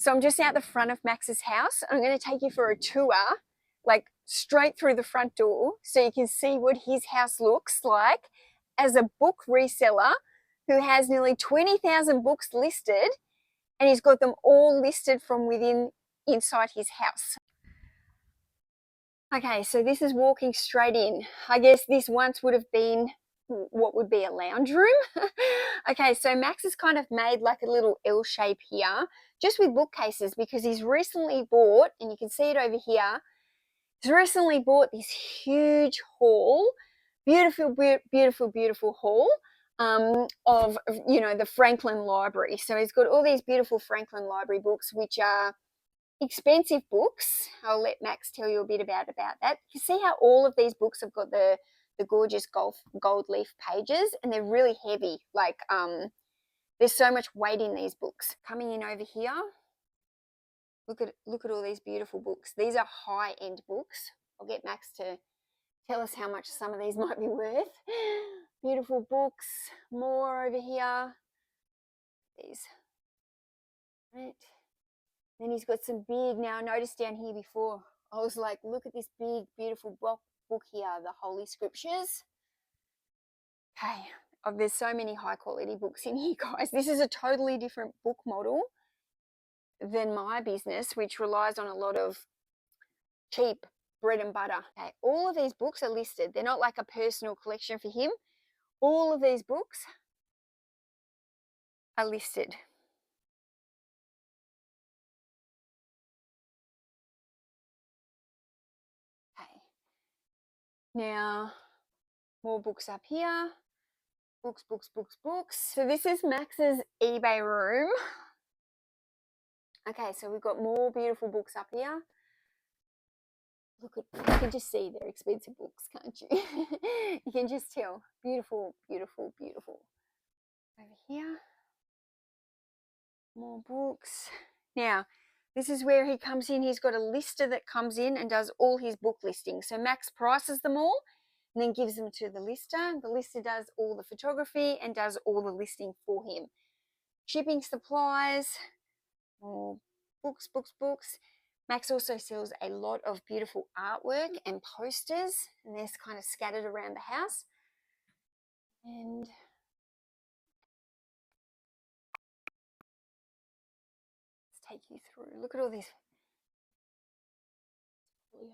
So I'm just out the front of Max's house. I'm going to take you for a tour, like straight through the front door, so you can see what his house looks like as a book reseller who has nearly 20,000 books listed, and he's got them all listed from inside his house. Okay, so this is walking straight in. I guess this once would have been what would be a lounge room. Okay, so Max has kind of made like a little L shape here, just with bookcases, because he's recently bought, and you can see it over here, he's recently bought this huge hall, beautiful hall of, you know, the Franklin Library. So he's got all these beautiful Franklin Library books, which are expensive books. I'll let Max tell you a bit about that. You see how all of these books have got the gorgeous gold leaf pages, and they're really heavy. Like there's so much weight in these books. Coming in over here, look at all these beautiful books. These are high-end books. I'll get Max to tell us how much some of these might be worth. Beautiful books. More over here. These. Right. Then he's got some big, now I noticed down here before, I was like, look at this big, beautiful book here, the Holy Scriptures. Okay, there's so many high quality books in here, guys. This is a totally different book model than my business, which relies on a lot of cheap bread and butter. Okay, all of these books are listed. They're not like a personal collection for him. All of these books are listed. Now, more books up here. Books. So this is Max's eBay room. Okay, so we've got more beautiful books up here. Look at, you can just see they're expensive books, can't you? You can just tell. Beautiful. Over here. More books. Now, this is where he comes in. He's got a lister that comes in and does all his book listings. So Max prices them all and then gives them to the lister. The lister does all the photography and does all the listing for him. Shipping supplies, more books. Max also sells a lot of beautiful artwork and posters, and they're kind of scattered around the house. And let's take you through. Look at all these folios.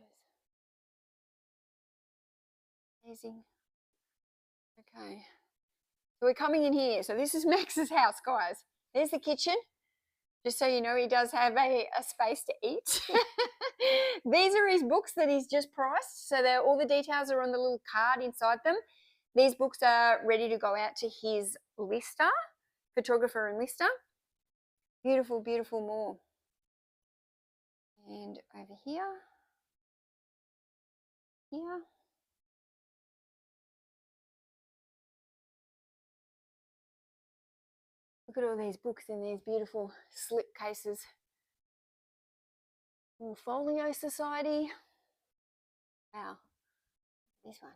Amazing. Okay. So we're coming in here. So this is Max's house, guys. There's the kitchen. Just so you know, he does have a space to eat. These are his books that he's just priced. So all the details are on the little card inside them. These books are ready to go out to his lister, photographer and lister. Beautiful more. And over here. Look at all these books in these beautiful slip cases. Folio Society. Wow. This one.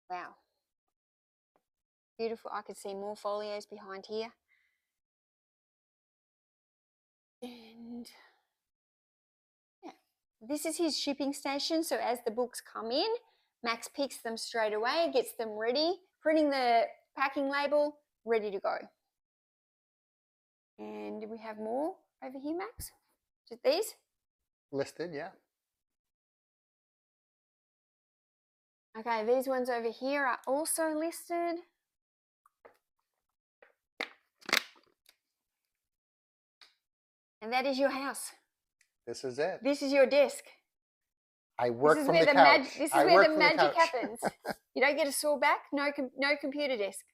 Wow. Beautiful. I could see more folios behind here. And yeah, this is his shipping station. So as the books come in, Max picks them straight away, gets them ready, printing the packing label, ready to go. And do we have more over here, Max? Just these? Listed, yeah. Okay, these ones over here are also listed. And that is your house. This is it. This is your desk. I work from the couch. This is where the magic happens. You don't get a sore back, no computer desk.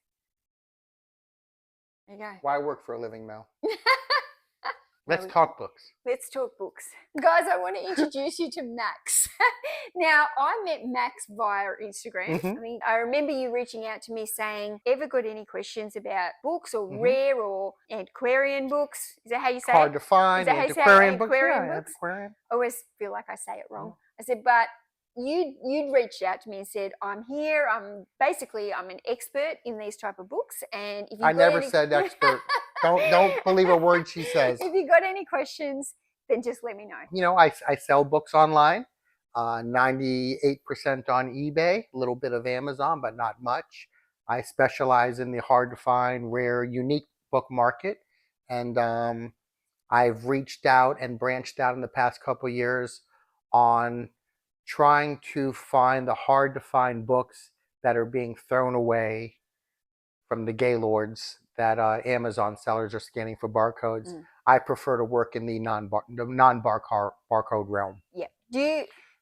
There you go. Why work for a living, Mel? Let's talk books. Let's talk books. Guys, I want to introduce you to Max. Now, I met Max via Instagram. Mm-hmm. I mean, I remember you reaching out to me saying, ever got any questions about books or rare or antiquarian books? Is that how you say Hard it? to find, Is that how you say antiquarian books. antiquarian Yeah, books? antiquarian. I always feel like I say it wrong. I said, but you'd reached out to me and said, I'm here. I'm an expert in these type of books, and if you I never said expert. Don't believe a word she says. If you got any questions, then just let me know. You know, I sell books online, 98% on eBay, a little bit of Amazon, but not much. I specialize in the hard to find, rare, unique book market, and I've reached out and branched out in the past couple of years on trying to find the hard to find books that are being thrown away from the gaylords that Amazon sellers are scanning for barcodes. I prefer to work in the non-barcode realm. Yeah.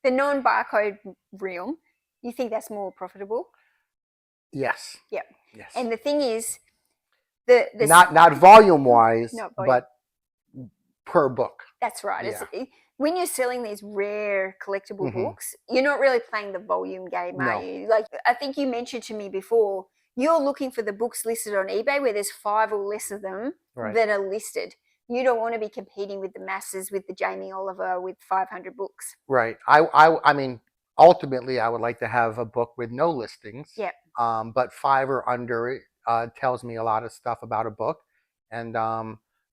The non-barcode realm, you think that's more profitable? Yes. Yeah. Yes. And the thing is, not volume wise, but per book. That's right. Yeah. When you're selling these rare collectible books, you're not really playing the volume game, are you? Like, I think you mentioned to me before, you're looking for the books listed on eBay where there's 5 or less of them that are listed. You don't want to be competing with the masses, with the Jamie Oliver with 500 books. Right. I mean, ultimately, I would like to have a book with no listings. Yeah. But 5 or under tells me a lot of stuff about a book. And,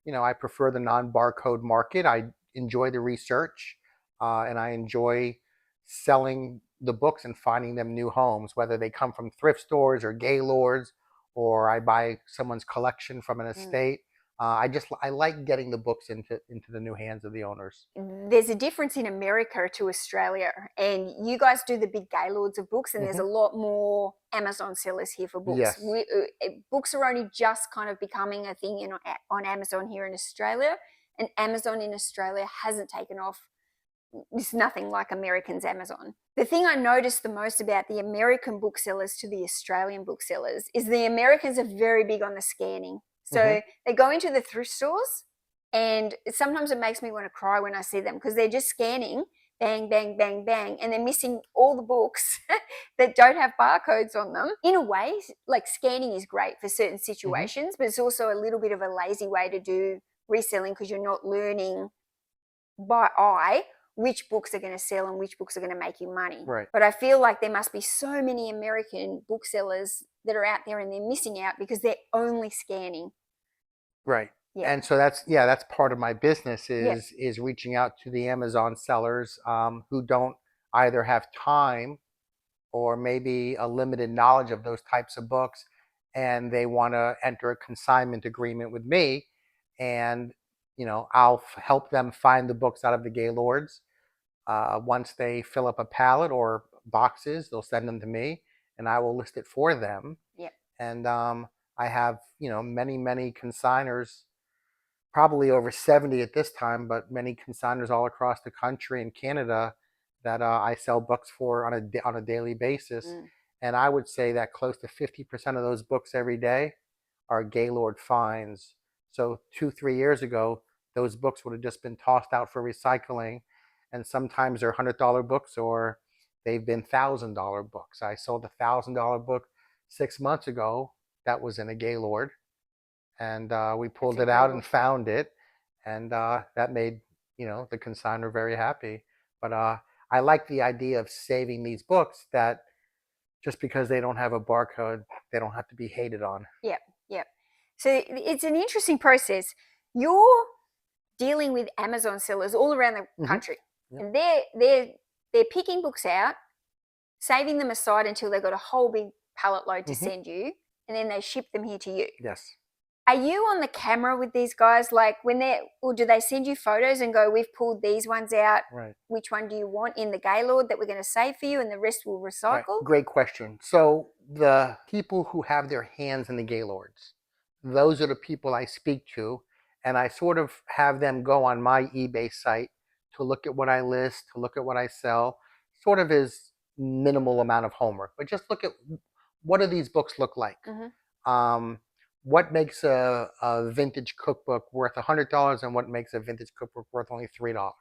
you know, I prefer the non-barcode market. I enjoy the research, and I enjoy selling the books and finding them new homes, whether they come from thrift stores or gaylords, or I buy someone's collection from an estate. I like getting the books into the new hands of the owners. There's a difference in America to Australia, and you guys do the big gaylords of books, and there's a lot more Amazon sellers here for books. Yes. Books are only just kind of becoming a thing on Amazon here in Australia, and Amazon in Australia hasn't taken off. It's nothing like Americans' Amazon. The thing I noticed the most about the American booksellers to the Australian booksellers is the Americans are very big on the scanning. So they go into the thrift stores, and sometimes it makes me want to cry when I see them because they're just scanning, bang, bang, bang, bang, and they're missing all the books that don't have barcodes on them. In a way, like, scanning is great for certain situations, but it's also a little bit of a lazy way to do reselling because you're not learning by eye which books are going to sell and which books are going to make you money. Right. But I feel like there must be so many American booksellers that are out there and they're missing out because they're only scanning. Right. Yeah. And so that's part of my business is reaching out to the Amazon sellers who don't either have time or maybe a limited knowledge of those types of books, and they want to enter a consignment agreement with me, and you know, I'll help them find the books out of the gaylords. Once they fill up a pallet or boxes, they'll send them to me, and I will list it for them. Yeah. And I have, you know, many consigners, probably over 70 at this time, but many consigners all across the country and Canada that I sell books for on a daily basis. And I would say that close to 50% of those books every day are gaylord finds. So 2-3 years ago, those books would have just been tossed out for recycling, and sometimes they're $100 books or they've been $1,000 books. I sold a $1,000 book 6 months ago that was in a gaylord, and we pulled it out and found it, and that made, you know, the consignor very happy. But I like the idea of saving these books that just because they don't have a barcode, they don't have to be hated on. Yep. So it's an interesting process. You're dealing with Amazon sellers all around the country, and they're picking books out, saving them aside until they've got a whole big pallet load to send you, and then they ship them here to you. Yes. Are you on the camera with these guys? Like, or do they send you photos and go, we've pulled these ones out. Right. Which one do you want in the gaylord that we're going to save for you, and the rest we'll recycle? Right. Great question. So the people who have their hands in the gaylords, those are the people I speak to, and I sort of have them go on my eBay site to look at what I list, to look at what I sell, sort of as minimal amount of homework, but just look at what do these books look like. What makes a vintage cookbook worth $100 and what makes a vintage cookbook worth only $3.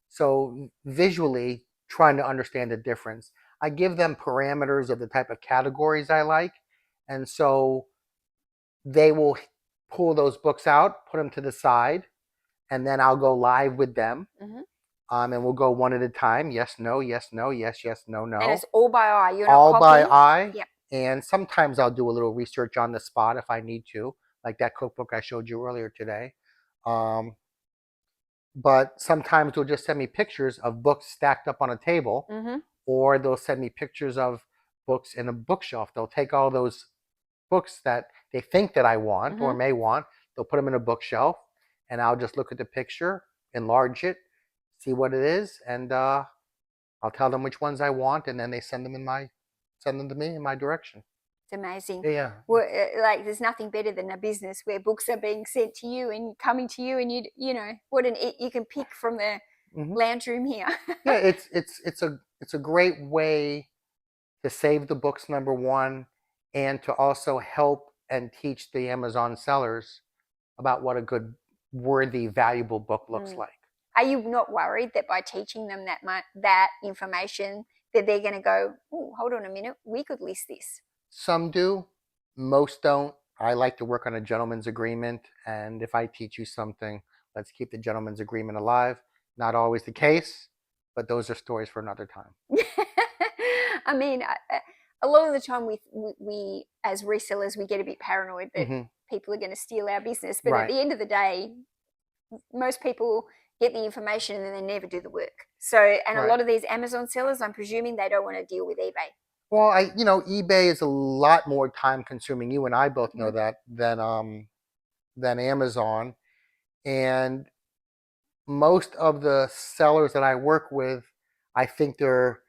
So visually trying to understand the difference. I give them parameters of the type of categories I like, and so they will pull those books out, put them to the side, and then I'll go live with them. And we'll go one at a time. Yes, no, yes, no, yes, yes, no, And no. it's all by eye. You're not All by copying. eye. Yep. And sometimes I'll do a little research on the spot if I need to, like that cookbook I showed you earlier today. Um, but sometimes they'll just send me pictures of books stacked up on a table, or they'll send me pictures of books in a bookshelf. They'll take all those books that they think that I want or may want, they'll put them in a bookshelf, and I'll just look at the picture, enlarge it, see what it is, and I'll tell them which ones I want, and then they send them to me in my direction. It's amazing. Yeah. Well, like there's nothing better than a business where books are being sent to you and coming to you, and you know you can pick from the lounge room here. Yeah, it's a great way to save the books, number one, and to also help and teach the Amazon sellers about what a good, worthy, valuable book looks like. Are you not worried that by teaching them that information that they're going to go, oh, hold on a minute, we could list this? Some do, most don't. I like to work on a gentleman's agreement, and if I teach you something, let's keep the gentleman's agreement alive. Not always the case, but those are stories for another time. I mean, a lot of the time we as resellers, we get a bit paranoid that people are going to steal our business. But at the end of the day, most people get the information and then they never do the work. So, and a lot of these Amazon sellers, I'm presuming they don't want to deal with eBay. Well, eBay is a lot more time consuming. You and I both know that than Amazon. And most of the sellers that I work with, I think they're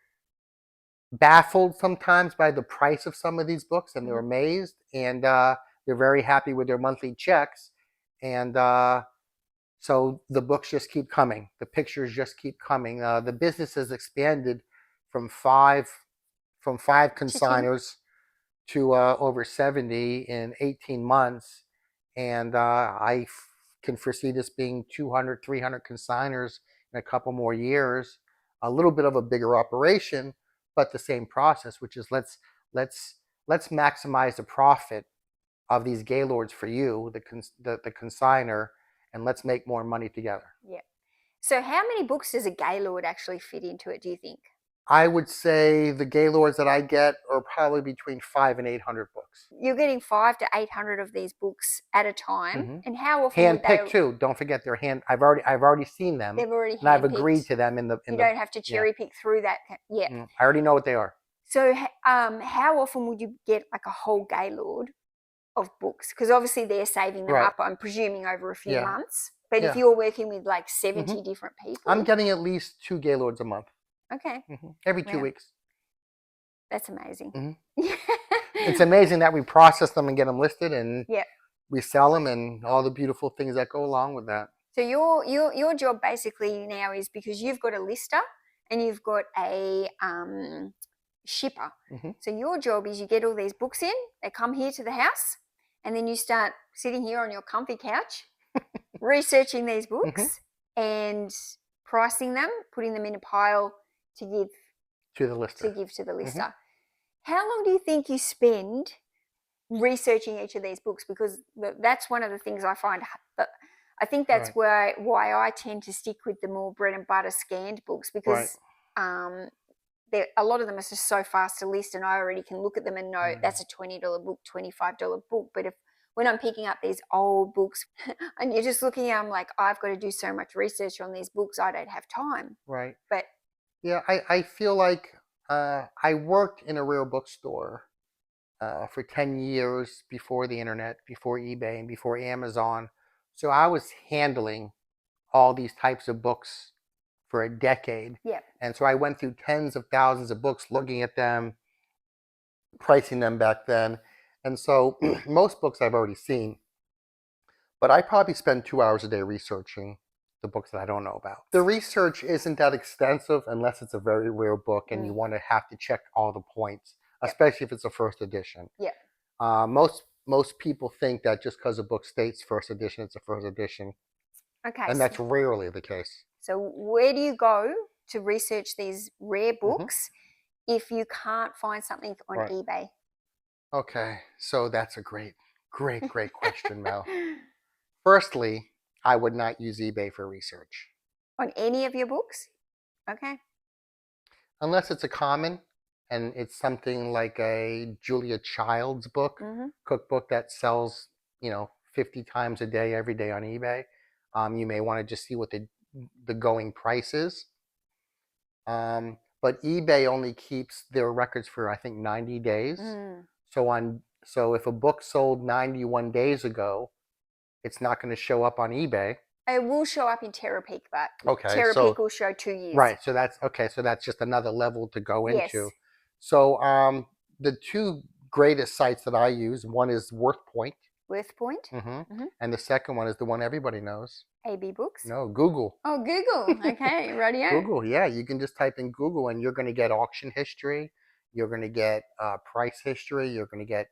baffled sometimes by the price of some of these books, and they're amazed, and they're very happy with their monthly checks. And so the books just keep coming. The pictures just keep coming. The business has expanded from five consigners to over 70 in 18 months. And I can foresee this being 200, 300 consigners in a couple more years. A little bit of a bigger operation, but the same process, which is let's maximize the profit of these gaylords for you, the consigner, and let's make more money together. Yeah. So how many books does a gaylord actually fit into it, do you think? I would say the gaylords that I get are probably between 500 and 800 books. You're getting 500 to 800 of these books at a time, and how often hand-picked too? Don't forget they're hand. I've already seen them. They've already and I've agreed to them you don't have to cherry pick through that yet. I already know what they are. So, how often would you get like a whole gaylord of books? Because obviously they're saving them up, I'm presuming, over a few months. But if you're working with like 70 different people, I'm getting at least 2 gaylords a month. Okay. Every 2 weeks. That's amazing. It's amazing that we process them and get them listed, and Yeah. we sell them, and all the beautiful things that go along with that. So your job basically now is, because you've got a lister and you've got a shipper. So your job is you get all these books in, they come here to the house, and then you start sitting here on your comfy couch researching these books and pricing them, putting them in a pile to give to the lister. How long do you think you spend researching each of these books? Because that's one of the things I find. I think that's why I tend to stick with the more bread and butter scanned books, because a lot of them are just so fast to list, and I already can look at them and know that's a $20 book, $25 book. But when I'm picking up these old books and you're just looking at them like, I've got to do so much research on these books, I don't have time. Right. But yeah, I feel like I worked in a rare bookstore for 10 years before the internet, before eBay, and before Amazon. So I was handling all these types of books for a decade. Yeah. And so I went through tens of thousands of books, looking at them, pricing them back then. And so most books I've already seen, but I probably spend 2 hours a day researching the books that I don't know about. The research isn't that extensive unless it's a very rare book and you want to have to check all the points, especially if it's a first edition. Yeah. Most people think that just because a book states first edition, it's a first edition. Okay. And that's rarely the case. So where do you go to research these rare books if you can't find something on eBay? Okay, so that's a great question, Mel. Firstly, I would not use eBay for research. On any of your books? Okay. Unless it's a common and it's something like a Julia Child's book, cookbook that sells, 50 times a day, every day on eBay. You may want to just see what the going price is. But eBay only keeps their records for, I think, 90 days. So if a book sold 91 days ago, it's not going to show up on eBay. It will show up in Terapeak, but Okay, Terapeak will show 2 years. Right. So that's okay. So that's just another level to go Yes. into. So the two greatest sites that I use, one is WorthPoint. WorthPoint. And the second one is the one everybody knows. AB Books? No, Google. Oh, Google. Okay, radio. Google, yeah. You can just type in Google and you're going to get auction history. You're going to get price history. You're going to get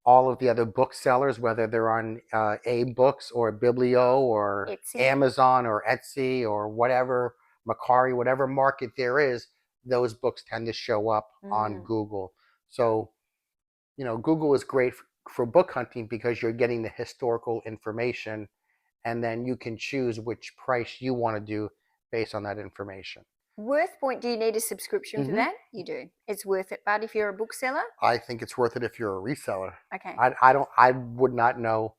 all of the other booksellers, whether they're on A-Books or Biblio or Etsy. Amazon or Etsy or whatever, Macari, whatever market there is, those books tend to show up on Google. So, Google is great for book hunting because you're getting the historical information, and then you can choose which price you want to do based on that information. WorthPoint, do you need a subscription for that? You do. It's worth it. But if you're a bookseller? I think it's worth it if you're a reseller. Okay. I would not know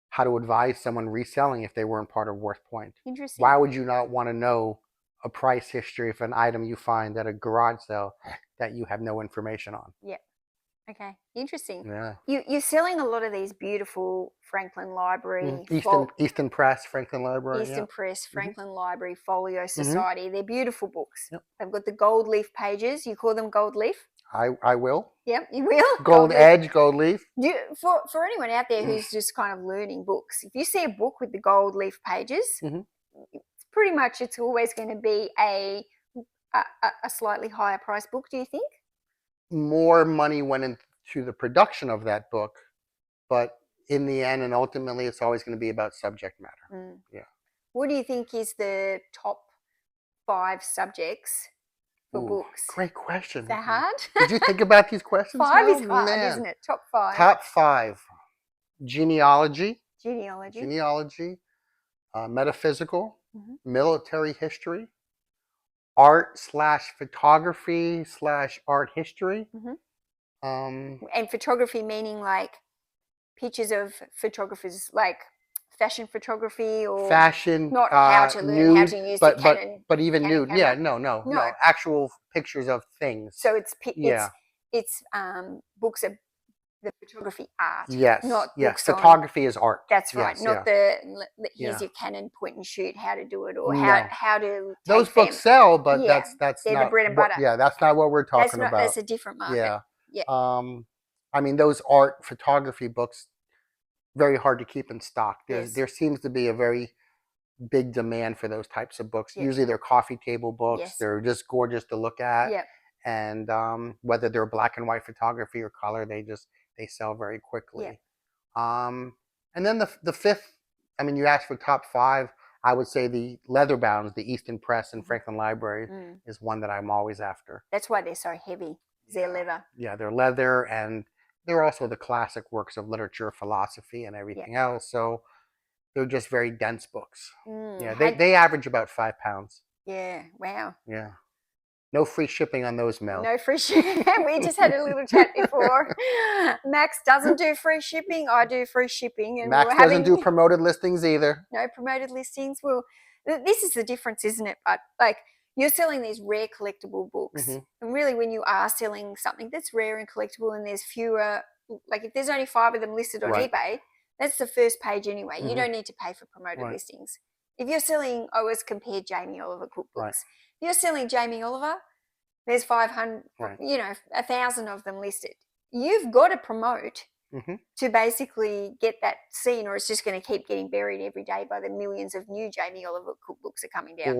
how to advise someone reselling if they weren't part of WorthPoint. Interesting. Why would you not want to know a price history of an item you find at a garage sale that you have no information on? Yeah. Okay. Interesting. Yeah. You're selling a lot of these beautiful Franklin Library. Easton Press, Franklin Library. Easton Press, Franklin Library, Folio Society. They're beautiful books. Yep. They've got the gold leaf pages. You call them gold leaf? I will. Yep, you will. Gold edge, gold leaf. For anyone out there who's just kind of learning books, if you see a book with the gold leaf pages, it's pretty much, it's always going to be a slightly higher price book, do you think? More money went into the production of that book, but in the end and ultimately it's always going to be about subject matter. Yeah. What do you think is the top 5 subjects for books? Great question. Is that hard? Did you think about these questions? 5 is hard, isn't it? Top 5. Top 5. Genealogy, metaphysical, military history, art/photography/art history. And photography meaning like pictures of photographers, like fashion photography or fashion, not how to learn nude, how to use the Canon. But even Canon nude, camera. no, actual pictures of things. So it's books of the photography art. Yes, not yes. books Photography is art. That's right. Yes, not here's your Canon point and shoot, how to do it, or how to. Those books sell, but that's they're not the bread and butter. Yeah, that's not what we're talking about. That's a different market. Yeah. I mean, those art photography books, very hard to keep in stock. There seems to be a very big demand for those types of books. Usually they're coffee table books. They're just gorgeous to look at. And whether they're black and white photography or color, they sell very quickly. And then the fifth, I mean, you asked for top 5. I would say the leather bounds, the Easton Press and Franklin Library is one that I'm always after. That's why they're so heavy. They're leather. Yeah, they're leather, and they're also the classic works of literature, philosophy, and everything else. So they're just very dense books. They average about 5 pounds. Yeah, wow. Yeah. No free shipping on those, Mel. No free shipping. We just had a little chat before. Max doesn't do free shipping. I do free shipping. And Max doesn't do promoted listings either. No promoted listings. Well, this is the difference, isn't it? But like, you're selling these rare collectible books. And really, when you are selling something that's rare and collectible and there's fewer, like if there's only 5 of them listed on eBay, that's the first page anyway. You don't need to pay for promoted listings. If you're selling, I always compare Jamie Oliver cookbooks. If you're selling Jamie Oliver, there's 500, 1,000 of them listed. You've got to promote to basically get that seen, or it's just going to keep getting buried every day by the millions of new Jamie Oliver cookbooks are coming down.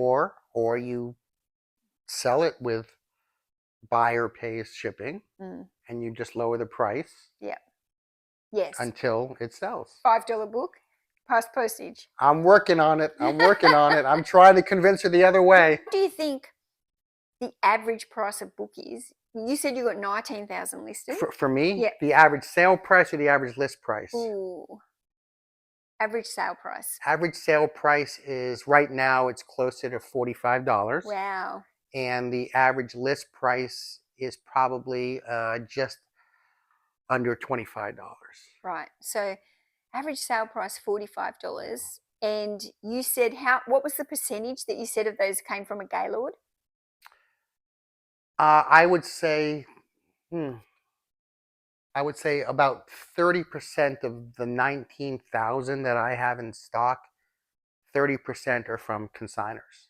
Or you sell it with buyer pays shipping and you just lower the price. Yeah. Yes. Until it sells. $5 book, plus postage. I'm working on it. I'm trying to convince her the other way. What do you think the average price of book is? You said you got 19,000 listed. For me, the average sale price or the average list price? Ooh. Average sale price. Average sale price is right now it's closer to $45. Wow. And the average list price is probably just under $25. Right. So average sale price $45. And you said what was the percentage that you said of those came from a Gaylord? I would say, about 30% of the 19,000 that I have in stock, 30% are from consigners.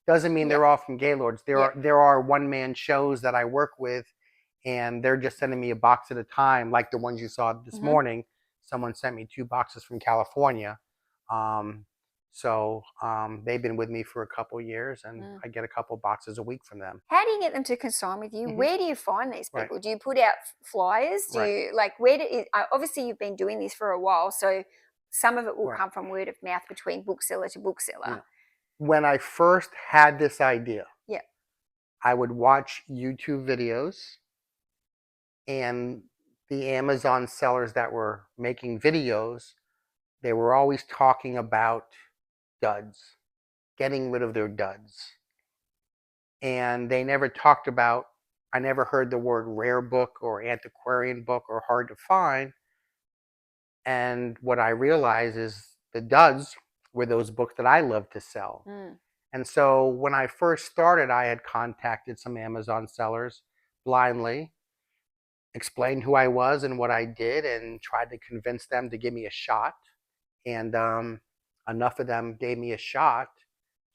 Doesn't mean Yep. they're all from Gaylords. Yep. There are one-man shows that I work with, and they're just sending me a box at a time, like the ones you saw this morning. Someone sent me 2 boxes from California. Um, they've been with me for a couple years, and I get a couple boxes a week from them. How do you get them to consign with you? Where do you find these Right. people? Do you put out flyers? Do Right. you obviously you've been doing this for a while, so some of it will Right. come from word of mouth between bookseller to bookseller. Yeah. When I first had this idea, Yep. I would watch YouTube videos, and the Amazon sellers that were making videos, they were always talking about duds, getting rid of their duds. And they never talked about, I never heard the word rare book or antiquarian book or hard to find. And what I realized is the duds were those books that I love to sell. And so when I first started, I had contacted some Amazon sellers blindly, explained who I was and what I did, and tried to convince them to give me a shot. And enough of them gave me a shot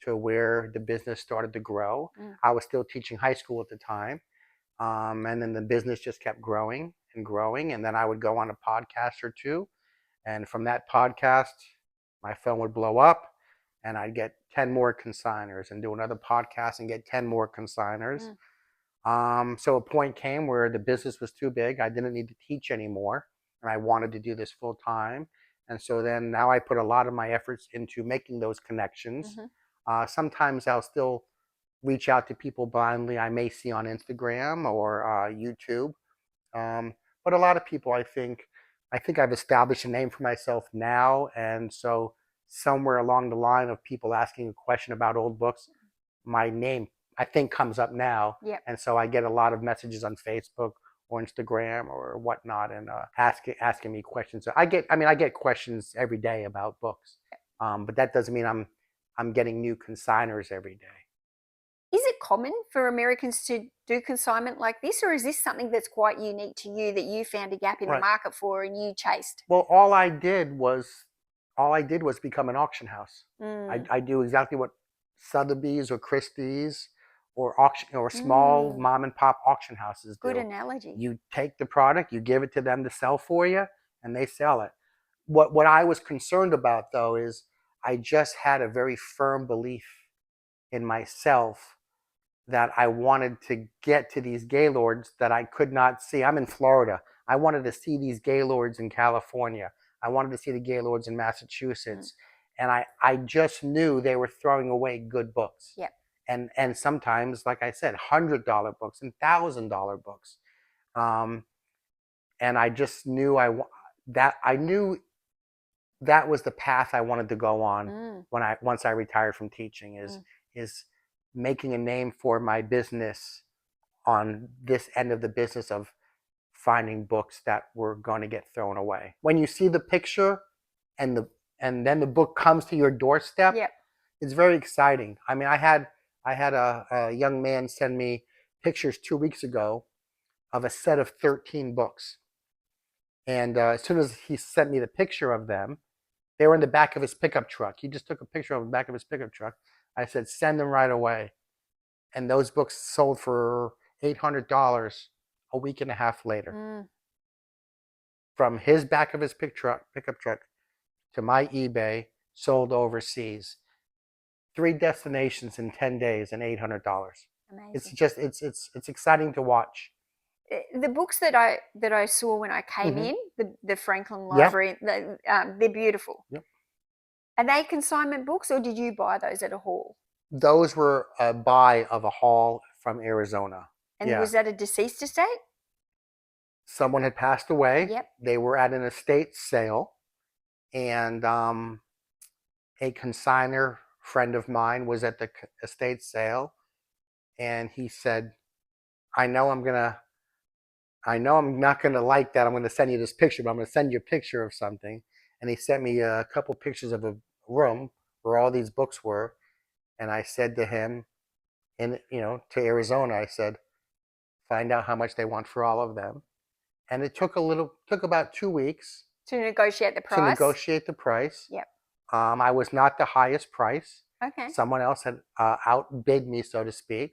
to where the business started to grow. I was still teaching high school at the time. And then the business just kept growing and growing. And then I would go on a podcast or two. And from that podcast, my phone would blow up and I'd get 10 more consigners and do another podcast and get 10 more consigners. So a point came where the business was too big. I didn't need to teach anymore. And I wanted to do this full time. And so then now I put a lot of my efforts into making those connections. Sometimes I'll still reach out to people blindly I may see on Instagram or YouTube. But a lot of people, I think I've established a name for myself now. And so somewhere along the line of people asking a question about old books, my name, I think, comes up now. Yep. And so I get a lot of messages on Facebook or Instagram or whatnot, and asking me questions. I get questions every day about books, but that doesn't mean I'm getting new consigners every day. Is it common for Americans to do consignment like this, or is this something that's quite unique to you that you found a gap in the market for and you chased? Well, all I did was become an auction house. I do exactly what Sotheby's or Christie's or auction or small mom and pop auction houses do. Good analogy. You take the product, you give it to them to sell for you, and they sell it. What I was concerned about, though, is I just had a very firm belief in myself that I wanted to get to these Gaylords that I could not see. I'm in Florida. I wanted to see these Gaylords in California. I wanted to see the Gaylords in Massachusetts. And I just knew they were throwing away good books. Yep. And sometimes, like I said, $100 books and $1,000 books. And I just knew I knew that was the path I wanted to go on once I retired from teaching, is making a name for my business on this end of the business of finding books that were going to get thrown away. When you see the picture and then the book comes to your doorstep, it's very exciting. I mean, I had a young man send me pictures 2 weeks ago of a set of 13 books. And as soon as he sent me the picture of them, they were in the back of his pickup truck. He just took a picture of the back of his pickup truck. I said, send them right away. And those books sold for $800 a week and a half later. From his back of his pickup truck to my eBay, sold overseas. 3 destinations in 10 days and $800. Amazing. It's just it's exciting to watch. The books that I saw when I came in, the Franklin Library, they're beautiful. Yep. Are they consignment books, or did you buy those at a haul? Those were a buy of a haul from Arizona. And was that a deceased estate? Someone had passed away. Yep. They were at an estate sale, and a consigner friend of mine was at the estate sale, and he said, I know I'm not gonna like that. I'm gonna send you this picture, but I'm gonna send you a picture of something. And he sent me a couple pictures of a room where all these books were. And I said to him, to Arizona, I said, find out how much they want for all of them. And it took about 2 weeks To negotiate the to price? negotiate the price. Yep. I was not the highest price. Okay. Someone else had outbid me, so to speak,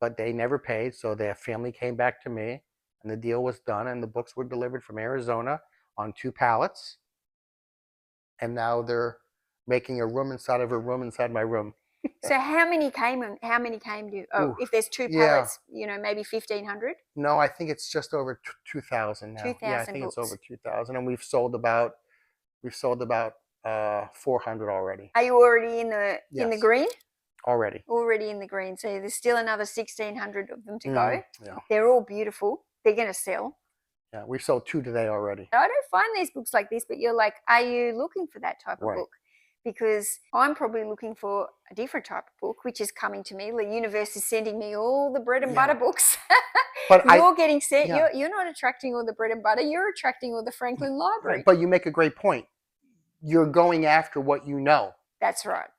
but they never paid. So their family came back to me, and the deal was done, and the books were delivered from Arizona on 2 pallets. And now they're making a room inside of a room inside my room. So how many came to, Ooh, if there's 2 yeah. pallets, maybe 1,500? No, I think it's just over 2,000 now. 2,000 Yeah, I think books. it's over 2,000, and we've sold about 400 already. Are you already in the Yes. green? Already. Already in the green. So there's still another 1,600 of them to go. Yeah. They're all beautiful. They're going to sell. Yeah, we've sold 2 today already. I don't find these books like this, but you're like, are you looking for that type of Right. book? Because I'm probably looking for a different type of book, which is coming to me. The universe is sending me all the bread and butter books. But you're getting sent. Yeah. You're not attracting all the bread and butter. You're attracting all the Franklin Library. Right. But you make a great point. You're going after what you know. That's right.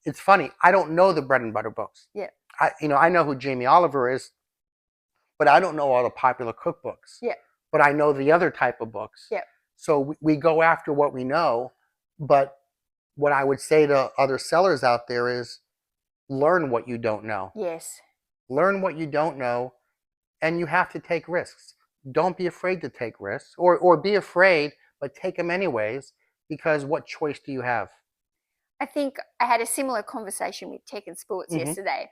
It's funny. I don't know the bread and butter books. Yeah. I know who Jamie Oliver is, but I don't know all the popular cookbooks. Yeah. But I know the other type of books. Yeah. So we go after what we know. But what I would say to other sellers out there is learn what you don't know. Yes. Learn what you don't know, and you have to take risks. Don't be afraid to take risks, or be afraid, but take them anyways, because what choice do you have? I think I had a similar conversation with Technsports yesterday.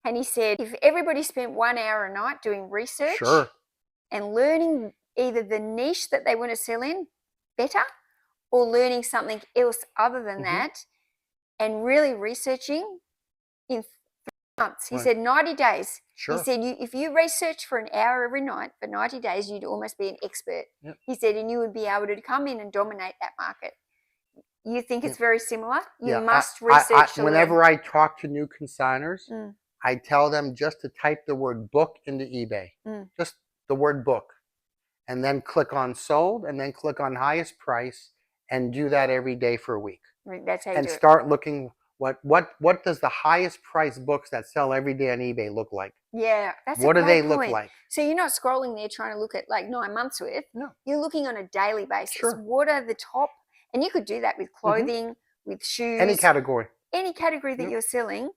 And he said, if everybody spent 1 hour a night doing research and learning either the niche that they want to sell in better, or learning something else other than that, and really researching in 3 months. He said 90 days. He said if you research for an hour every night for 90 days, you'd almost be an expert. Yep. He said, and you would be able to come in and dominate that market. You think it's very similar? You must research to whenever learn. I talk to new consigners, I tell them just to type the word book into eBay. Just the word book. And then click on sold, and then click on highest price, and do that every day for a week. That's how you do it. And start looking what does the highest price books that sell every day on eBay look like? Yeah, that's what a do they great look point. like? So you're not scrolling there trying to look at like 9 months worth. No. You're looking on a daily basis. Sure. What are the top? And you could do that with clothing, with shoes. Any category. Any category that you're selling.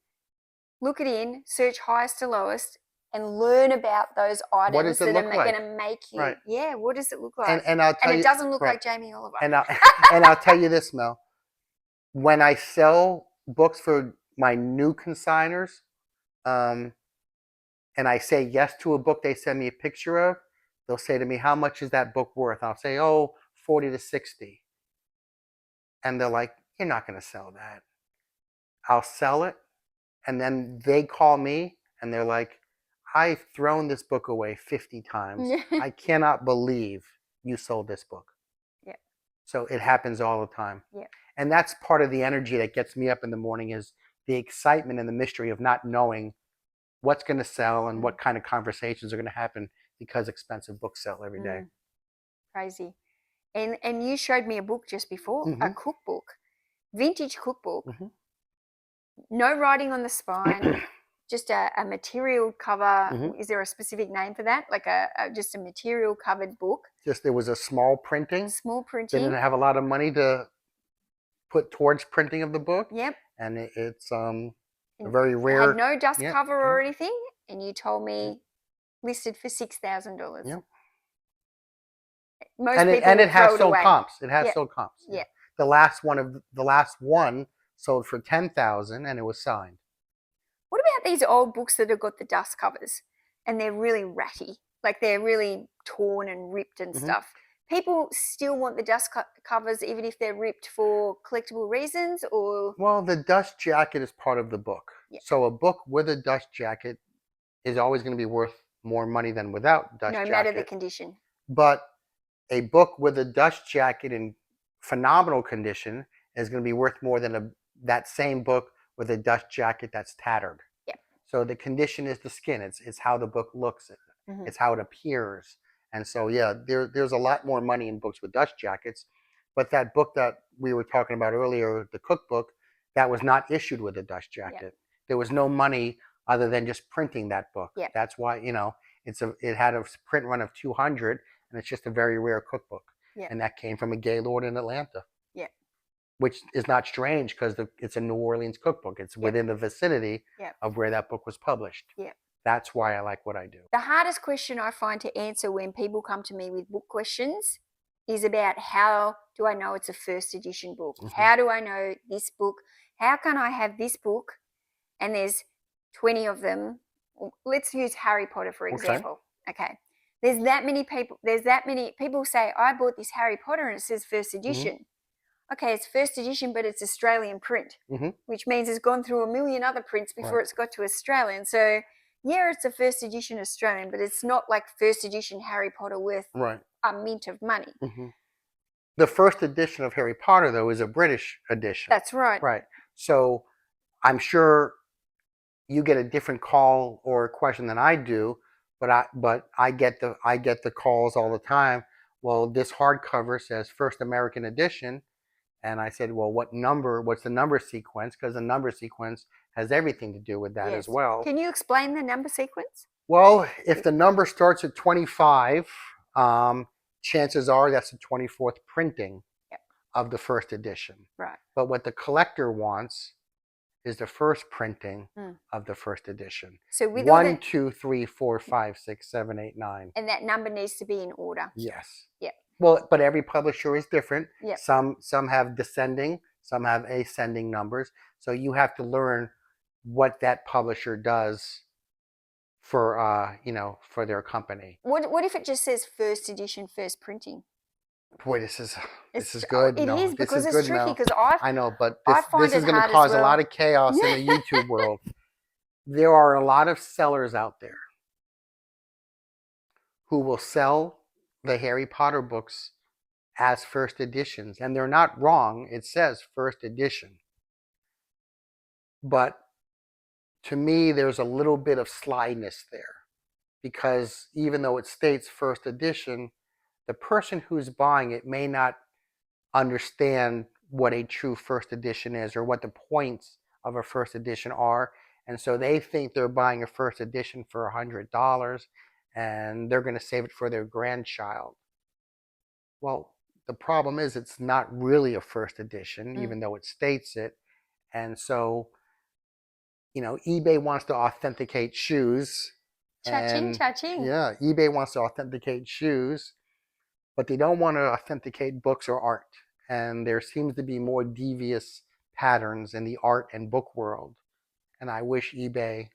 Look it in, search highest to lowest, and learn about those items that are going to make you. Right. Yeah, what does it look like? And I'll tell you, it doesn't look like Jamie Oliver. And I'll tell you this, Mel. When I sell books for my new consigners, and I say yes to a book they send me a picture of, they'll say to me, how much is that book worth? I'll say, 40 to 60. And they're like, you're not going to sell that. I'll sell it. And then they call me and they're like, I've thrown this book away 50 times. I cannot believe you sold this book. Yeah. So it happens all the time. Yeah. And that's part of the energy that gets me up in the morning, is the excitement and the mystery of not knowing what's going to sell and what kind of conversations are going to happen, because expensive books sell every day. Crazy. And you showed me a book just before, a cookbook, vintage cookbook. No writing on the spine, just a material cover. Is there a specific name for that? Like just a material covered book? Just, there was a small printing. Small printing. They didn't have a lot of money to put towards printing of the book. Yep. And it's a very rare. It had no dust cover or anything, and you told me listed for $6,000. Yep. Most people it has sold away. comps. It has sold comps. Yeah. The last one sold for $10,000, and it was signed. What about these old books that have got the dust covers and they're really ratty, like they're really torn and ripped and stuff? People still want the dust covers even if they're ripped for collectible reasons, or? Well, the dust jacket is part of the book. Yeah. So a book with a dust jacket is always going to be worth more money than without dust jacket. No matter the condition. But a book with a dust jacket in phenomenal condition is going to be worth more than that same book with a dust jacket that's tattered. Yep. So the condition is the skin. It's how the book looks. It's how it appears. And so, yeah, there's a lot more money in books with dust jackets. But that book that we were talking about earlier, the cookbook, that was not issued with a dust jacket. Yep. There was no money other than just printing that book. Yep. That's why, it had a print run of 200, and it's just a very rare cookbook. Yep. And that came from a Gaylord in Atlanta. Yep. Which is not strange because it's a New Orleans cookbook. It's within the vicinity of where that book was published. Yep. That's why I like what I do. The hardest question I find to answer when people come to me with book questions is about how do I know it's a first edition book? How do I know this book? How can I have this book and there's 20 of them? Let's use Harry Potter, for example. Okay. There's that many people say, I bought this Harry Potter and it says first edition. Okay, it's first edition, but it's Australian print, which means it's gone through a million other prints before it's got to Australian. So, yeah, it's a first edition Australian, but it's not like first edition Harry Potter worth a mint of money. The first edition of Harry Potter, though, is a British edition. That's right. Right. So I'm sure you get a different call or question than I do, but I get the calls all the time. Well, this hardcover says first American edition. And I said, well, what's the number sequence? Because the number sequence has everything to do with that as well. Can you explain the number sequence? Well, if the number starts at 25, chances are that's the 24th printing of the first edition. Right. But what the collector wants is the first printing of the first edition. So with 1, 2, 3, 4, 5, 6, 7, 8, 9. And that number needs to be in order. Yes. Yep. Well, but every publisher is different. Yep. Some have descending, some have ascending numbers. So you have to learn what that publisher does for for their company. What if it just says first edition, first printing? Boy, this is good. It is because it's tricky because I know, but this is going to cause a lot of chaos in the YouTube world. There are a lot of sellers out there who will sell the Harry Potter books as first editions, and they're not wrong. It says first edition. But to me, there's a little bit of slyness there, because even though it states first edition, the person who's buying it may not understand what a true first edition is or what the points of a first edition are. And so they think they're buying a first edition for $100 and they're going to save it for their grandchild. Well, the problem is it's not really a first edition, even though it states it. And so, eBay wants to authenticate shoes. Cha-ching, cha-ching. Yeah, eBay wants to authenticate shoes, but they don't want to authenticate books or art. And there seems to be more devious patterns in the art and book world. And I wish eBay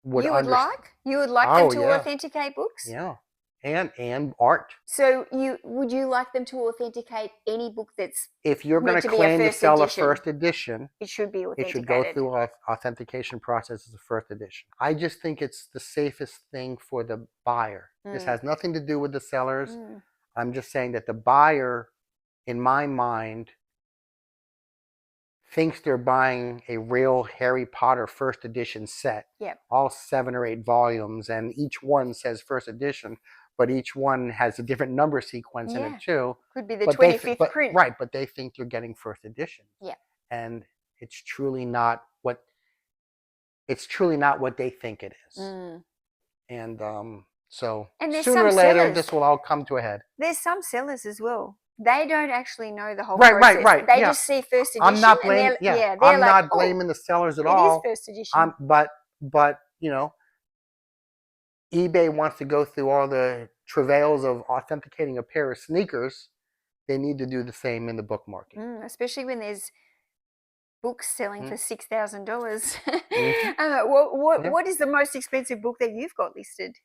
would understand. You would like them to authenticate books? Yeah. And art. So would you like them to authenticate any book that's if you're going to claim to sell a first edition, it should be authenticated. It should go through an authentication process as a first edition. I just think it's the safest thing for the buyer. This has nothing to do with the sellers. I'm just saying that the buyer, in my mind, thinks they're buying a real Harry Potter first edition set. Yep. All 7 or 8 volumes, and each one says first edition, but each one has a different number sequence in it too. Could be the 25th print. Right, but they think they're getting first edition. Yeah. And it's truly not what they think it is. And so sooner or later this will all come to a head. There's some sellers as well. They don't actually know the whole process. Right. They just see first edition. I'm not blaming. I'm not blaming the sellers at all. It is first edition. But eBay wants to go through all the travails of authenticating a pair of sneakers. They need to do the same in the book market. Especially when there's books selling for $6,000. What is the most expensive book that you've got listed?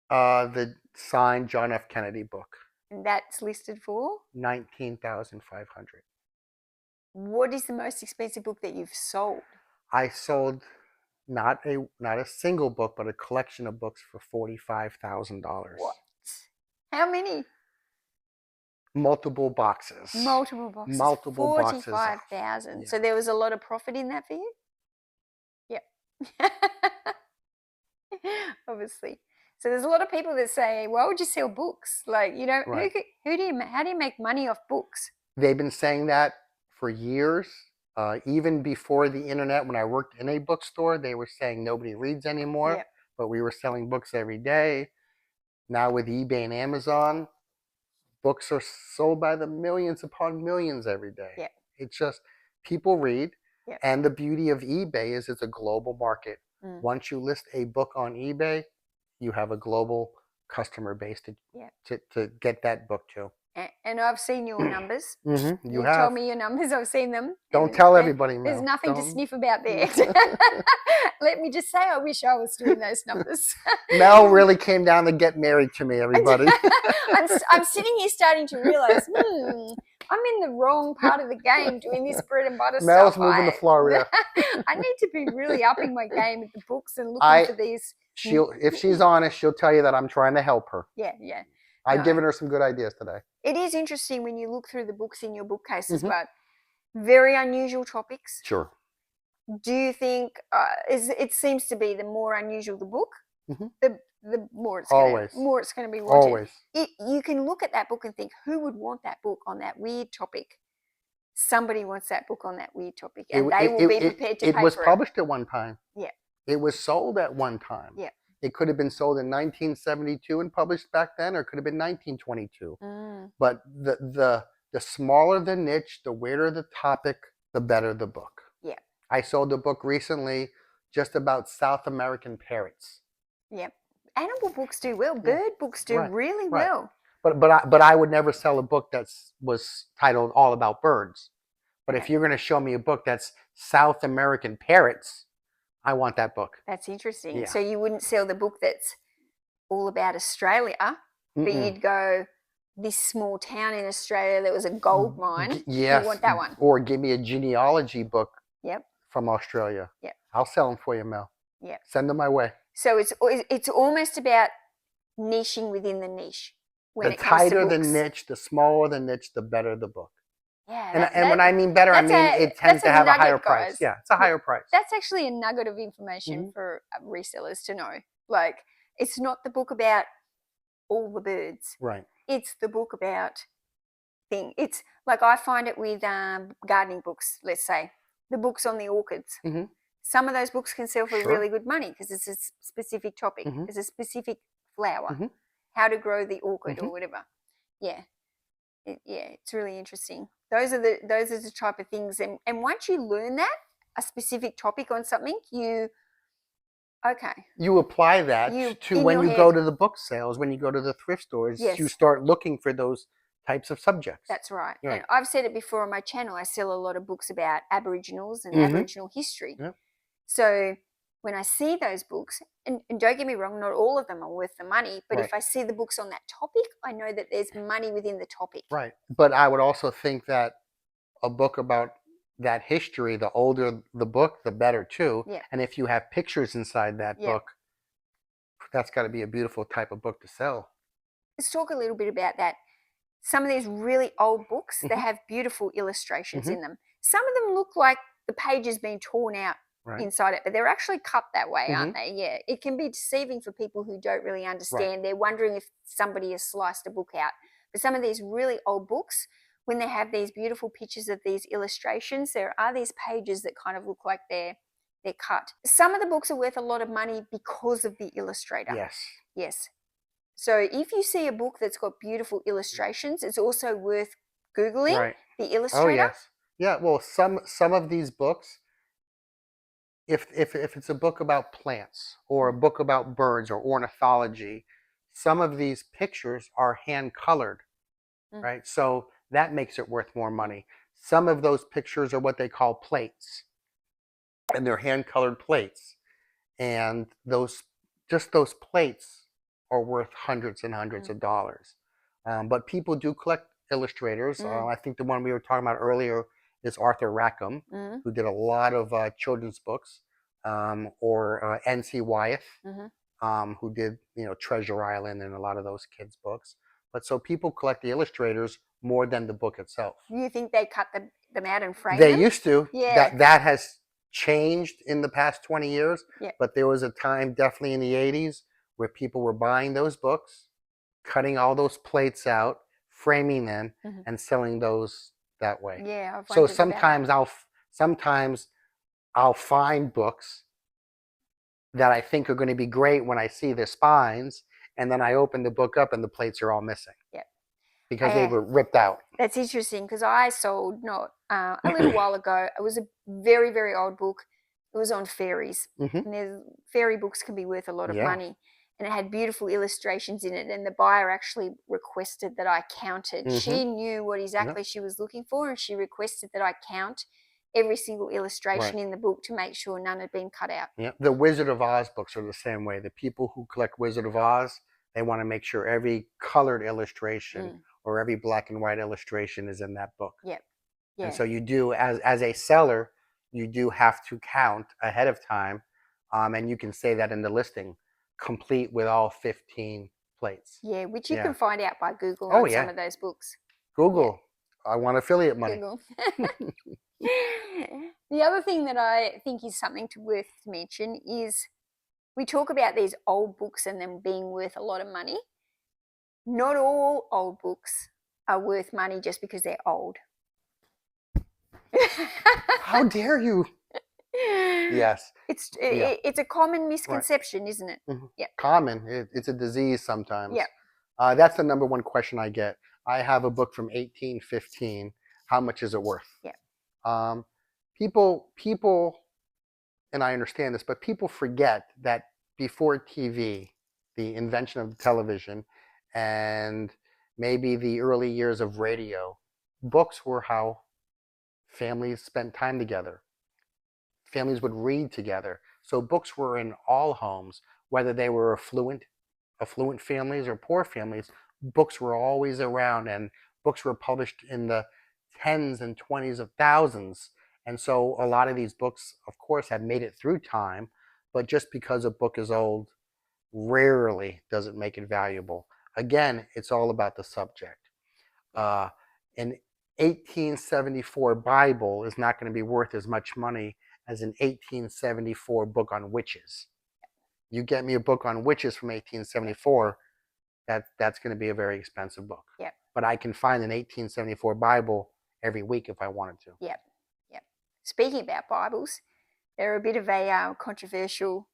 The signed John F. Kennedy book. And that's listed for $19,500. What is the most expensive book that you've sold? I sold not a single book, but a collection of books for $45,000. What? How many? Multiple boxes. Multiple boxes. Multiple boxes. 45,000. Yeah. So there was a lot of profit in that for you? Yep. Obviously. So there's a lot of people that say, why would you sell books? Like, you know, Right. how do you make money off books? They've been saying that for years. Even before the internet, when I worked in a bookstore, they were saying nobody reads anymore, Yep. but we were selling books every day. Now with eBay and Amazon, books are sold by the millions upon millions every day. Yep. It's just people read. Yep. And the beauty of eBay is it's a global market. Mm. Once you list a book on eBay, you have a global customer base to get that book to. And I've seen your numbers. Mm-hmm. You told me your numbers. I've seen them. Don't tell everybody, Mel. There's nothing to Don't. sniff about there. Let me just say, I wish I was doing those numbers. Mel really came down to get married to me, everybody. I'm sitting here starting to realize, I'm in the wrong part of the game doing this bread and butter Mel's stuff. moving to Florida. I need to be really upping my game at the books and looking for these. If she's honest, she'll tell you that I'm trying to help her. Yeah, yeah. I've given her some good ideas today. It is interesting when you look through the books in your bookcases, but very unusual topics. Sure. Do you think it seems to be the more unusual the book, the more it's going to be wanted. Always. You can look at that book and think, who would want that book on that weird topic? Somebody wants that book on that weird topic, and they will be prepared to pay for it. It was published at one time. Yeah. It was sold at one time. Yeah. It could have been sold in 1972 and published back then, or it could have been 1922. But the smaller the niche, the weirder the topic, the better the book. Yeah. I sold a book recently just about South American parrots. Yep. Animal books do well. Bird books do really well. But I would never sell a book that was titled All About Birds. But if you're going to show me a book that's South American parrots, I want that book. That's interesting. Yeah. So you wouldn't sell the book that's all about Australia, but you'd go, this small town in Australia that was a gold mine. Yes. You want that one. Or give me a genealogy book from Australia. Yep. I'll sell them for you, Mel. Yep. Send them my way. So it's almost about niching within the niche. The tighter the niche, the smaller the niche, the better the book. Yeah, and when I mean better, I mean it tends to have a higher price. Yeah, it's a higher price. That's actually a nugget of information for resellers to know. Like, it's not the book about all the birds. Right. It's the book about thing. It's like I find it with gardening books, let's say. The books on the orchids. Some of those books can sell for really good money because it's a specific topic. It's a specific flower. How to grow the orchid or whatever. Yeah. It's really interesting. Those are the type of things, and once you learn that, a specific topic on something, you apply that to when you go to the book sales, when you go to the thrift stores, you start looking for those types of subjects. That's right. And I've said it before on my channel, I sell a lot of books about Aboriginals and Aboriginal history. So when I see those books, and don't get me wrong, not all of them are worth the money, but if I see the books on that topic, I know that there's money within the topic. Right. But I would also think that a book about that history, the older the book, the better too. Yeah. And if you have pictures inside that book, that's got to be a beautiful type of book to sell. Let's talk a little bit about that. Some of these really old books, they have beautiful illustrations in them. Some of them look like the page has been torn out inside it, but they're actually cut that way, aren't they? Yeah. It can be deceiving for people who don't really understand. They're wondering if somebody has sliced a book out. But some of these really old books, when they have these beautiful pictures of these illustrations, there are these pages that kind of look like they're cut. Some of the books are worth a lot of money because of the illustrator. Yes. So if you see a book that's got beautiful illustrations, it's also worth Googling the illustrator. Oh, yes. Yeah, well, some of these books, if it's a book about plants or a book about birds or ornithology, some of these pictures are hand colored, right? So that makes it worth more money. Some of those pictures are what they call plates, and they're hand colored plates, and those plates are worth hundreds and hundreds of dollars. But people do collect illustrators. I think the one we were talking about earlier is Arthur Rackham, who did a lot of children's books, or N.C. Wyeth, who did Treasure Island and a lot of those kids' books. But so people collect the illustrators more than the book itself. You think they cut them out and frame They them? used to. Yeah. That has changed in the past 20 years. Yeah. But there was a time, definitely in the 80s, where people were buying those books, cutting all those plates out, framing them, and selling those that way. Yeah, I've So wondered about that. sometimes I'll find books that I think are going to be great when I see the spines, and then I open the book up and the plates are all missing. Yeah. Because they were ripped out. That's interesting, because I sold a little while ago. It was a very, very old book. It was on fairies. And fairy books can be worth a lot of money. And it had beautiful illustrations in it. And the buyer actually requested that I count it. She knew what exactly she was looking for, and she requested that I count every single illustration in the book to make sure none had been cut out. Yeah. The Wizard of Oz books are the same way. The people who collect Wizard of Oz, they want to make sure every colored illustration or every black and white illustration is in that book. Yep. Yeah. And so you do, as a seller, you do have to count ahead of time, and you can say that in the listing, complete with all 15 plates. Yeah, which you can find out by Google on some of those books. Google. I want affiliate money. Google. The other thing that I think is something worth to mention is we talk about these old books and them being worth a lot of money. Not all old books are worth money just because they're old. How dare you? Yes. It's a common misconception, isn't it? Yeah. Common. It's a disease sometimes. Yeah. That's the number one question I get. I have a book from 1815. How much is it worth? Yeah. People, and I understand this, but people forget that before TV, the invention of television, and maybe the early years of radio, books were how families spent time together. Families would read together. So books were in all homes, whether they were affluent families or poor families. Books were always around, and books were published in the tens and 20s of thousands. And so a lot of these books, of course, have made it through time, but just because a book is old rarely does it make it valuable. Again, it's all about the subject. An 1874 Bible is not going to be worth as much money as an 1874 book on witches. You get me a book on witches from 1874, that's going to be a very expensive book. Yep. But I can find an 1874 Bible every week if I wanted to. Yep. Yep. Speaking about Bibles, they're a bit of a controversial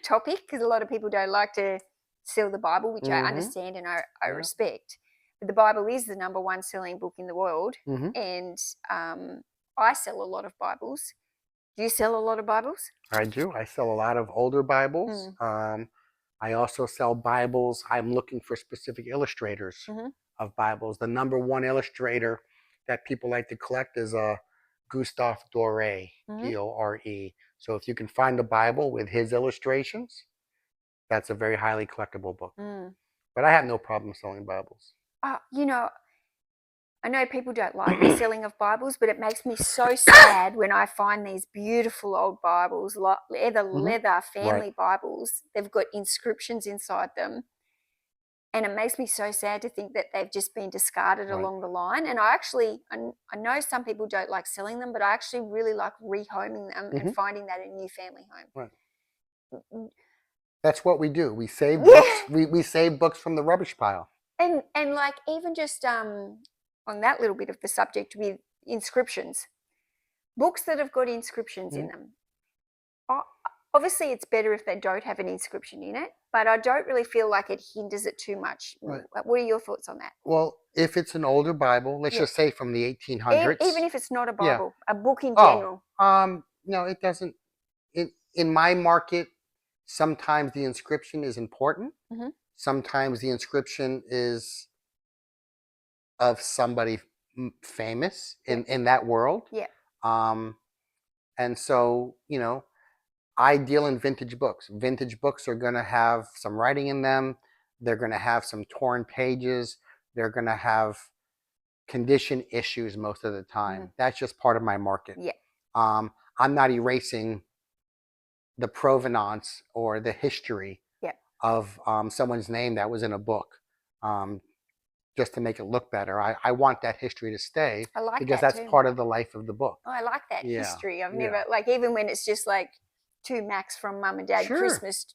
topic, because a lot of people don't like to sell the Bible, which I understand and I respect. But the Bible is the number one selling book in the world, and I sell a lot of Bibles. Do you sell a lot of Bibles? I do. I sell a lot of older Bibles. I also sell Bibles. I'm looking for specific illustrators of Bibles. The number one illustrator that people like to collect is Gustave Doré, D-O-R-E. So if you can find a Bible with his illustrations, that's a very highly collectible book. But I have no problem selling Bibles. I know people don't like the selling of Bibles, but it makes me so sad when I find these beautiful old Bibles, leather family Bibles. They've got inscriptions inside them. And it makes me so sad to think that they've just been discarded along the line. And I know some people don't like selling them, but I actually really like rehoming them and finding that a new family home. Right. That's what we do. We save books. We save books from the rubbish pile. And like, even just on that little bit of the subject with inscriptions, books that have got inscriptions in them. Obviously, it's better if they don't have an inscription in it, but I don't really feel like it hinders it too much. Right. What are your thoughts on that? Well, if it's an older Bible, let's just say from the 1800s. Even if it's not a Bible, a book in general. No, it doesn't. In my market, sometimes the inscription is important. Sometimes the inscription is of somebody famous in that world. And so, I deal in vintage books. Vintage books are going to have some writing in them. They're going to have some torn pages. They're going to have condition issues most of the time. That's just part of my market. I'm not erasing the provenance or the history of someone's name that was in a book. just to make it look better. I want that history to stay I like because that that's too. part of the life of the book. Oh, I like that Yeah, history. I've yeah. never, like, even when it's just like 2 Macs from Mum and Dad Sure. Christmas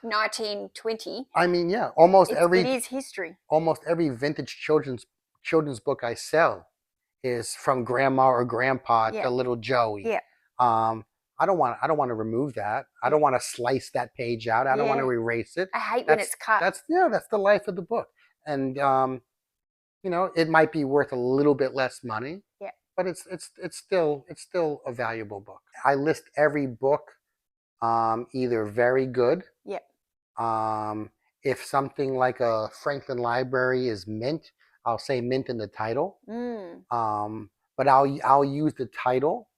1920. I mean, yeah, It is history. almost every vintage children's book I sell is from grandma or grandpa Yeah. to little Joey. Yeah. I don't want to remove that. I don't want to slice that page out. I don't want Yeah. to erase it. I hate when it's cut. That's the life of the book. And you know, it might be worth a little bit less money. Yeah. But it's still a valuable book. I list every book either very good. Yeah. If something like a Franklin Library is mint, I'll say mint in the title. But I'll use the title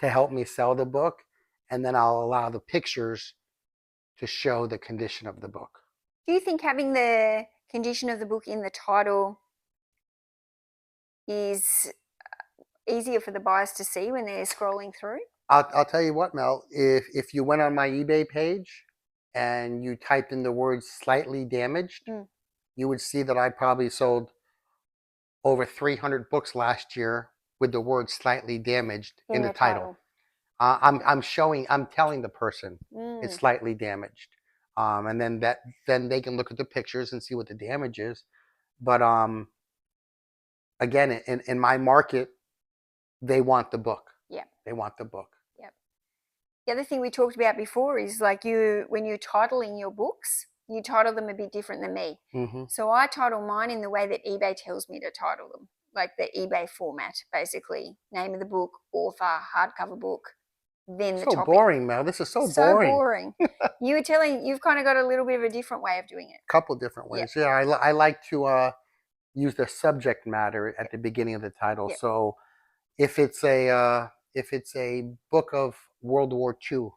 to help me sell the book, and then I'll allow the pictures to show the condition of the book. Do you think having the condition of the book in the title is easier for the buyers to see when they're scrolling through? I'll tell you what, Mel. If you went on my eBay page and you typed in the words "slightly damaged," you would see that I probably sold over 300 books last year with the word "slightly damaged" in the title. I'm telling the person it's slightly damaged, and then they can look at the pictures and see what the damage is. But again, in my market, they want the book. Yeah. They want the book. Yep. The other thing we talked about before is like when you're titling your books, you title them a bit different than me. So I title mine in the way that eBay tells me to title them, like the eBay format, basically. Name of the book, author, hardcover book, then the topic. Boring, Mel. This is so boring. You were telling, you've kind of got a little bit of a different way of doing it. Couple different ways. Yeah, I like to use the subject matter at the beginning of the title. So if it's a book of World War II,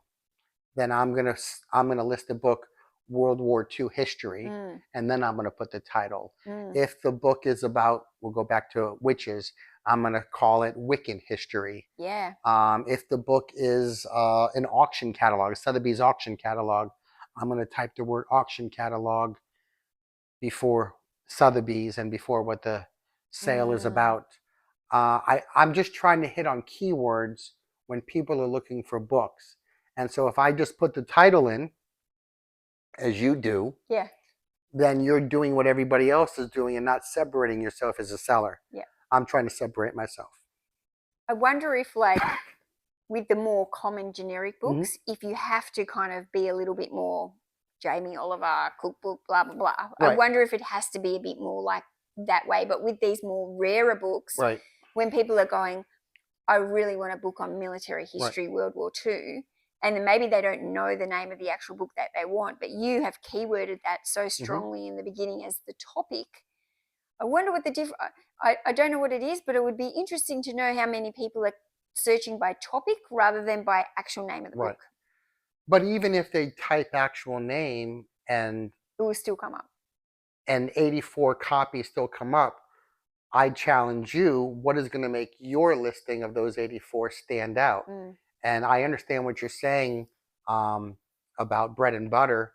then I'm gonna list the book World War II history, and then I'm gonna put the title. If the book is about, we'll go back to witches, I'm gonna call it Wiccan history. Yeah. If the book is an auction catalog, Sotheby's auction catalog, I'm gonna type the word auction catalog before Sotheby's and before what the sale is about. I'm just trying to hit on keywords when people are looking for books. And so if I just put the title in, as you do, then you're doing what everybody else is doing and not separating yourself as a seller. Yeah. I'm trying to separate myself. I wonder if, like, with the more common generic books, if you have to kind of be a little bit more Jamie Oliver, cookbook, blah, blah, blah. I wonder if it has to be a bit more like that way. But with these more rarer books, when people are going, I really want a book on military history, World War II, and then maybe they don't know the name of the actual book that they want, but you have keyworded that so strongly in the beginning as the topic. I wonder what the I don't know what it is, but it would be interesting to know how many people are searching by topic rather than by actual name of the book. But even if they type actual name and it will still come up, and 84 copies still come up, I challenge you, what is going to make your listing of those 84 stand out? And I understand what you're saying about bread and butter,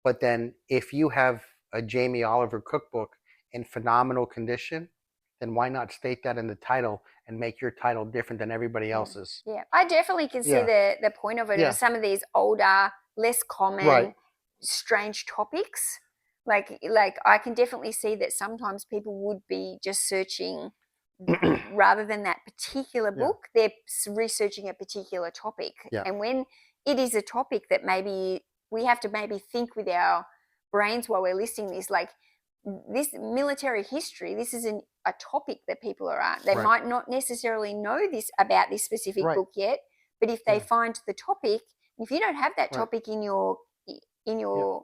but then if you have a Jamie Oliver cookbook in phenomenal condition, then why not state that in the title and make your title different than everybody else's? Yeah, I definitely can see the point of it. Of some of these older, less common, strange topics. Like I can definitely see that sometimes people would be just searching rather than that particular book, they're researching a particular topic. And when it is a topic that maybe we have to maybe think with our brains while we're listing this, like this military history, this is a topic that people are at. They might not necessarily know this about this specific book yet, but if they find the topic, if you don't have that topic in your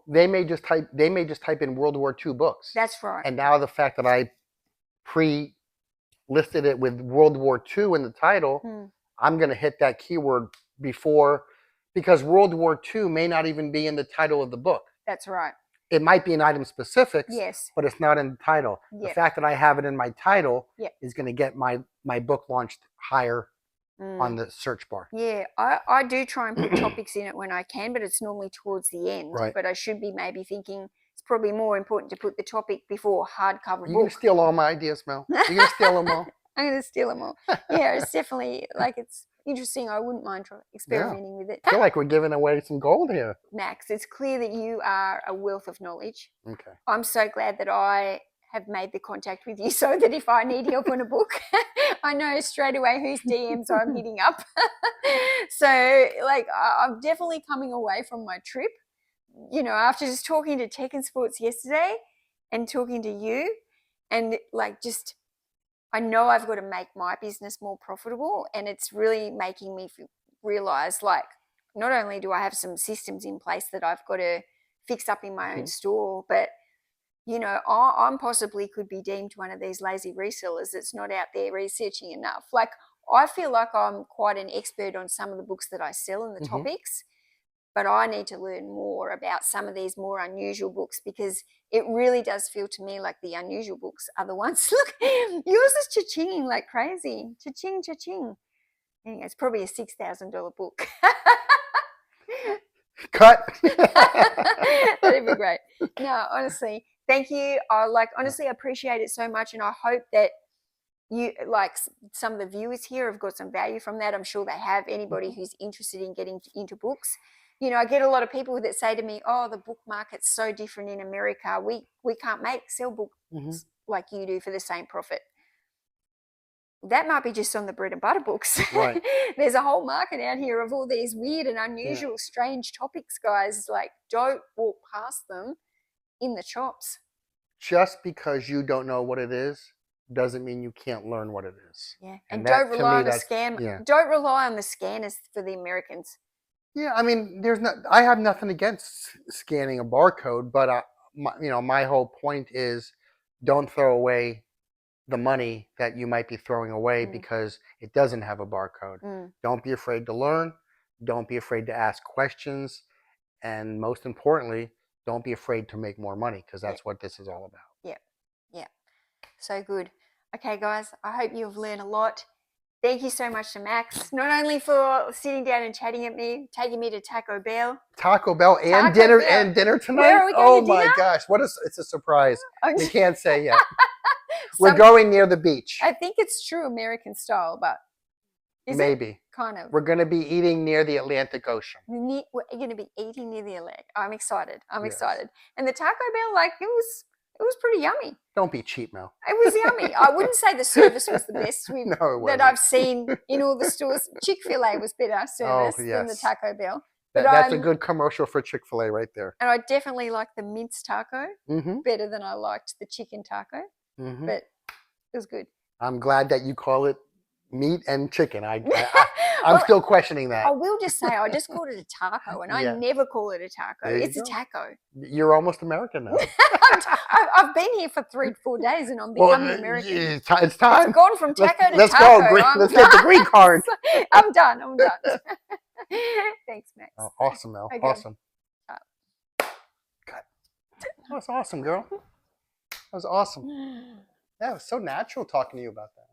they may just type in World War II books. That's right. And now the fact that I listed it with World War II in the title, I'm going to hit that keyword before, because World War II may not even be in the title of the book. That's right. It might be in item specifics, but it's not in the title. The fact that I have it in my title is going to get my book launched higher on the search bar. Yeah, I do try and put topics in it when I can, but it's normally towards the end. Right. But I should be maybe thinking it's probably more important to put the topic before hardcover You're going to book. steal all my ideas, Mel. You're going to steal them all. I'm going to steal them all. Yeah, it's definitely like it's interesting. I wouldn't mind experimenting with it. I feel like we're giving away some gold here. Max, it's clear that you are a wealth of knowledge. Okay. I'm so glad that I have made the contact with you so that if I need help on a book, I know straight away whose DMs I'm hitting up. So, like, I'm definitely coming away from my trip, you know, after just talking to Technsports yesterday and talking to you, and like just I know I've got to make my business more profitable, and it's really making me realize, like, not only do I have some systems in place that I've got to fix up in my own store, but you know, I'm possibly could be deemed one of these lazy resellers that's not out there researching enough. Like, I feel like I'm quite an expert on some of the books that I sell and the topics, but I need to learn more about some of these more unusual books, because it really does feel to me like the unusual books are the ones. Look, yours is cha-chinging like crazy. Cha-ching, cha-ching. Anyway, it's probably a $6,000 book. Cut. That'd be great. No, honestly, thank you. Honestly, I appreciate it so much, and I hope that you, like, some of the viewers here have got some value from that. I'm sure they have. Anybody who's interested in getting into books, you know, I get a lot of people that say to me, "Oh, the book market's so different in America. We can't sell books like you do for the same profit." That might be just on the bread and butter books. Right. There's a whole market out here of all these weird and unusual, strange topics, guys. Like, don't walk past them in the shops. Just because you don't know what it is doesn't mean you can't learn what it is. Yeah, and don't rely on the scam. scam. Don't rely on the scanners for the Americans. Yeah, I mean, I have nothing against scanning a barcode, but my whole point is, don't throw away the money that you might be throwing away because it doesn't have a barcode. Don't be afraid to learn. Don't be afraid to ask questions. And most importantly, don't be afraid to make more money, because that's what this is all about. Yeah. So good. Okay, guys, I hope you've learned a lot. Thank you so much to Max, not only for sitting down and chatting at me, taking me to Taco Bell And dinner tonight. Where are we going to my dinner? gosh, it's a surprise. We can't say yet. We're going near the beach. I think it's true American style, but maybe kind of. We're going to be eating near the Atlantic Ocean. We're going to be eating near the Atlantic. I'm excited. Excited. And the Taco Bell, like, it was pretty yummy. Don't be cheap, Mel. It was yummy. I wouldn't say the service was the best that I've seen in all the stores. Chick-fil-A was better service than the Taco Bell. But that's a good commercial for Chick-fil-A right there. And I definitely like the minced taco better than I liked the chicken taco. But it was good. I'm glad that you call it meat and chicken. I'm still questioning that. I will just say, I just called it a taco, and I never call it a taco. It's a taco. You're almost American now. I've been here for 3-4 days, and I'm becoming American. It's time. It's gone from taco to let's taco. Go. Let's get the green card. I'm done. Thanks, Max. Oh, awesome, Mel. Okay. Awesome. Cut. That was awesome, girl. That was awesome. That was so natural talking to you about that.